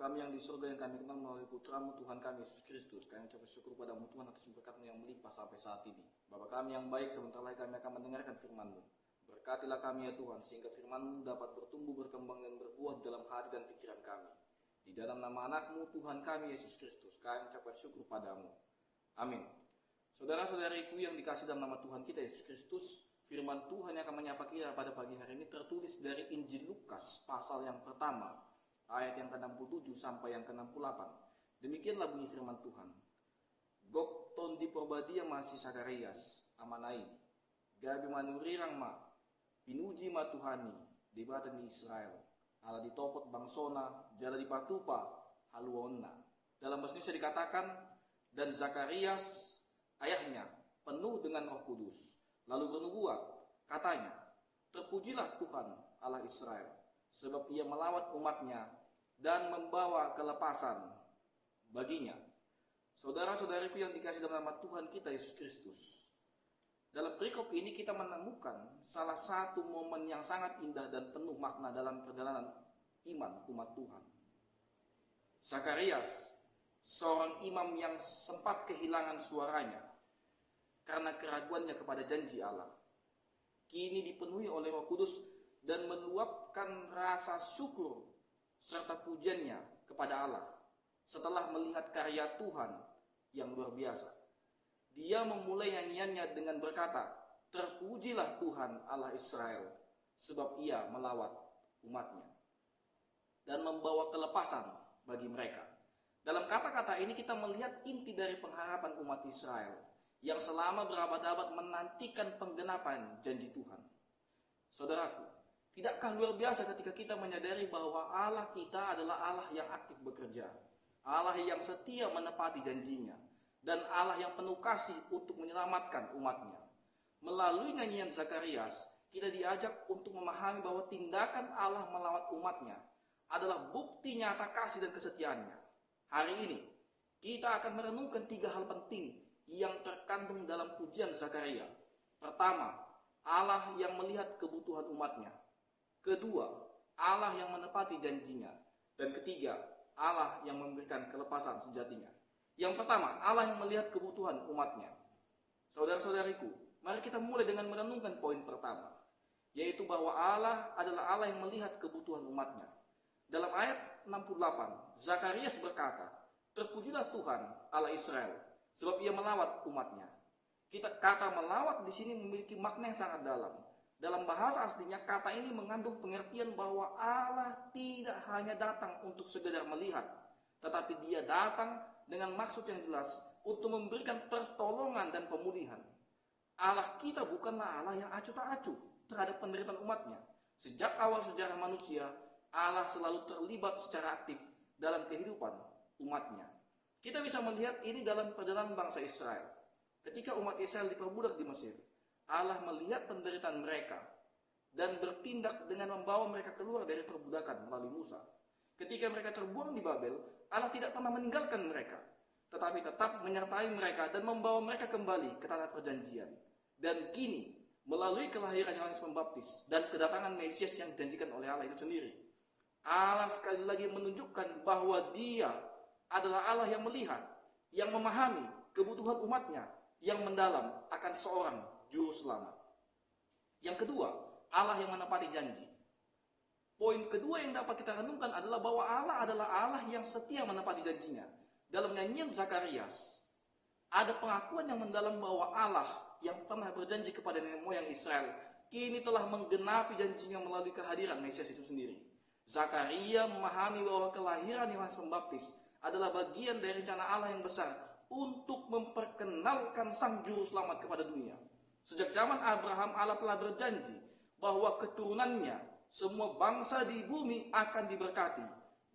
kami yang di surga yang kami kenal melalui putramu Tuhan kami Yesus Kristus, kami ucap syukur padamu Tuhan atas berkat-Mu yang melimpah sampai saat ini. Bapa kami yang baik, sebentar lagi kami akan mendengarkan firman-Mu. Berkatilah kami ya Tuhan, sehingga firman-Mu dapat bertumbuh, berkembang, dan berbuah dalam hati dan pikiran kami. Di dalam nama anak-Mu Tuhan kami Yesus Kristus, kami ucapkan syukur padamu. Amin. Saudara-saudariku yang dikasih dalam nama Tuhan kita Yesus Kristus, firman Tuhan yang akan menyapa kita pada pagi hari ini tertulis dari Injil Lukas pasal yang pertama, ayat yang ke-67 sampai yang ke-68. Demikianlah bunyi firman Tuhan. Gok ton di porbadia masih Sakarias, amanai, gabi manurirang ma, pinuji ma Tuhani, debatan di Israel, ala di topot bangsona, jala di patupa, haluonna. Dalam bahasa Indonesia dikatakan, dan Zakarias ayahnya penuh dengan Roh Kudus, lalu bernubuat, katanya, terpujilah Tuhan Allah Israel, sebab ia melawat umatnya dan membawa kelepasan baginya. Saudara-saudariku yang dikasih dalam nama Tuhan kita Yesus Kristus, dalam perikop ini kita menemukan salah satu momen yang sangat indah dan penuh makna dalam perjalanan iman umat Tuhan. Zakarias, seorang imam yang sempat kehilangan suaranya karena keraguannya kepada janji Allah, kini dipenuhi oleh Roh Kudus dan meluapkan rasa syukur serta pujiannya kepada Allah setelah melihat karya Tuhan yang luar biasa. Dia memulai nyanyiannya dengan berkata, terpujilah Tuhan Allah Israel, sebab ia melawat umatnya dan membawa kelepasan bagi mereka. Dalam kata-kata ini kita melihat inti dari pengharapan umat Israel yang selama berabad-abad menantikan penggenapan janji Tuhan. Saudaraku, tidakkah luar biasa ketika kita menyadari bahwa Allah kita adalah Allah yang aktif bekerja, Allah yang setia menepati janjinya, dan Allah yang penuh kasih untuk menyelamatkan umatnya. Melalui nyanyian Zakarias, kita diajak untuk memahami bahwa tindakan Allah melawat umatnya adalah bukti nyata kasih dan kesetiaannya. Hari ini, kita akan merenungkan 3 hal penting yang terkandung dalam pujian Zakaria. Pertama, Allah yang melihat kebutuhan umatnya. Kedua, Allah yang menepati janjinya. Dan ketiga, Allah yang memberikan kelepasan sejatinya. Yang pertama, Allah yang melihat kebutuhan umatnya. Saudara-saudariku, mari kita mulai dengan merenungkan poin pertama, yaitu bahwa Allah adalah Allah yang melihat kebutuhan umatnya. Dalam ayat 68, Zakarias berkata, terpujilah Tuhan Allah Israel, sebab ia melawat umatnya. Kata melawat di sini memiliki makna yang sangat dalam. Dalam bahasa aslinya, kata ini mengandung pengertian bahwa Allah tidak hanya datang untuk sekedar melihat, tetapi dia datang dengan maksud yang jelas untuk memberikan pertolongan dan pemulihan. Allah kita bukanlah Allah yang acuh tak acuh terhadap penderitaan umatnya. Sejak awal sejarah manusia, Allah selalu terlibat secara aktif dalam kehidupan umatnya. Kita bisa melihat ini dalam perjalanan bangsa Israel. Ketika umat Israel diperbudak di Mesir, Allah melihat penderitaan mereka dan bertindak dengan membawa mereka keluar dari perbudakan melalui Musa. Ketika mereka terbuang di Babel, Allah tidak pernah meninggalkan mereka, tetapi tetap menyertai mereka dan membawa mereka kembali ke tanah perjanjian. Dan kini, melalui kelahiran Yohanes Pembaptis dan kedatangan Mesias yang dijanjikan oleh Allah itu sendiri, Allah sekali lagi menunjukkan bahwa dia adalah Allah yang melihat, yang memahami kebutuhan umatnya, yang mendalam akan seorang juru selamat. Yang kedua, Allah yang menepati janji. Poin kedua yang dapat kita renungkan adalah bahwa Allah adalah Allah yang setia menepati janjinya. Dalam nyanyian Zakarias, ada pengakuan yang mendalam bahwa Allah yang pernah berjanji kepada nenek moyang Israel, kini telah menggenapi janjinya melalui kehadiran Mesias itu sendiri. Zakaria memahami bahwa kelahiran Yohanes Pembaptis adalah bagian dari rencana Allah yang besar untuk memperkenalkan sang juru selamat kepada dunia. Sejak zaman Abraham, Allah telah berjanji bahwa keturunannya semua bangsa di bumi akan diberkati.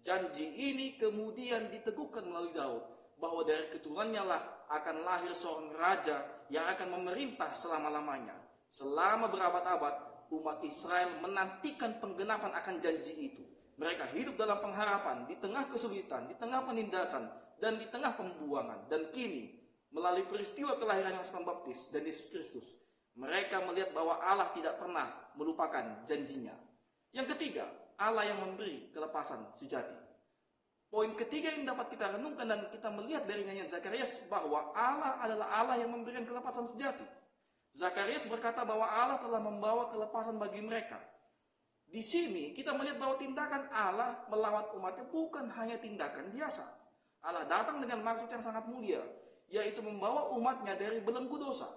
Janji ini kemudian diteguhkan melalui Daud, bahwa dari keturunannya lah akan lahir seorang raja yang akan memerintah selama-lamanya. Selama berabad-abad, umat Israel menantikan penggenapan akan janji itu. Mereka hidup dalam pengharapan, di tengah kesulitan, di tengah penindasan, dan di tengah pembuangan. Dan kini, melalui peristiwa kelahiran Yohanes Pembaptis dan Yesus Kristus, mereka melihat bahwa Allah tidak pernah melupakan janjinya. Yang ketiga, Allah yang memberi kelepasan sejati. Poin ketiga yang dapat kita renungkan dan kita melihat dari nyanyian Zakarias bahwa Allah adalah Allah yang memberikan kelepasan sejati. Zakarias berkata bahwa Allah telah membawa kelepasan bagi mereka. Di sini kita melihat bahwa tindakan Allah melawat umatnya bukan hanya tindakan biasa. Allah datang dengan maksud yang sangat mulia, yaitu membawa umatnya dari belenggu dosa.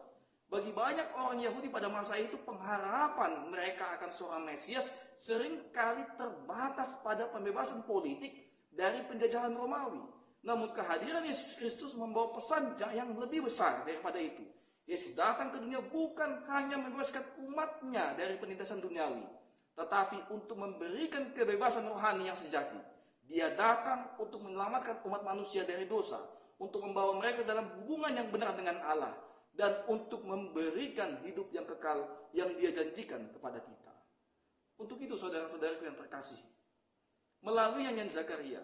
Bagi banyak orang Yahudi pada masa itu, pengharapan mereka akan seorang Mesias seringkali terbatas pada pembebasan politik dari penjajahan Romawi. Namun kehadiran Yesus Kristus membawa pesan yang lebih besar daripada itu. Yesus datang ke dunia bukan hanya membebaskan umatnya dari penindasan duniawi, tetapi untuk memberikan kebebasan rohani yang sejati. Dia datang untuk menyelamatkan umat manusia dari dosa, untuk membawa mereka dalam hubungan yang benar dengan Allah, dan untuk memberikan hidup yang kekal yang Dia janjikan kepada kita. Untuk itu saudara-saudaraku yang terkasih, melalui nyanyian Zakaria,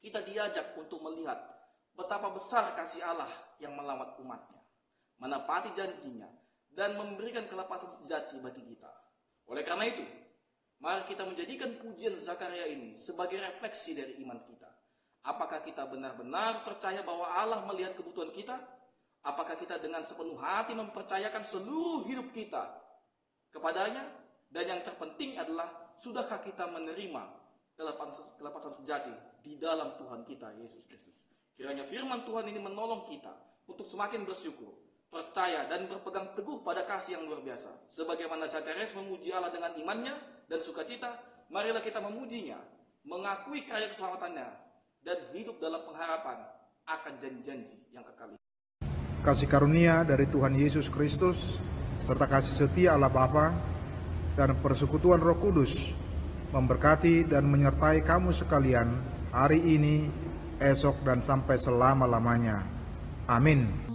kita diajak untuk melihat betapa besar kasih Allah yang melawat umatnya, menepati janjinya, dan memberikan kelepasan sejati bagi kita. Oleh karena itu, mari kita menjadikan pujian Zakaria ini sebagai refleksi dari iman kita. Apakah kita benar-benar percaya bahwa Allah melihat kebutuhan kita? Apakah kita dengan sepenuh hati mempercayakan seluruh hidup kita kepadanya? Dan yang terpenting adalah, sudahkah kita menerima kelepasan sejati di dalam Tuhan kita, Yesus Kristus? Kiranya firman Tuhan ini menolong kita untuk semakin bersyukur, percaya, dan berpegang teguh pada kasih yang luar biasa. Sebagaimana Zakarias memuji Allah dengan imannya dan sukacita, marilah kita memujinya, mengakui karya keselamatannya, dan hidup dalam pengharapan akan janji-janji yang kekal. Kasih karunia dari Tuhan Yesus Kristus, serta kasih setia Allah Bapa, dan persekutuan Roh Kudus memberkati dan menyertai kamu sekalian hari ini, esok, dan sampai selama-lamanya. Amin.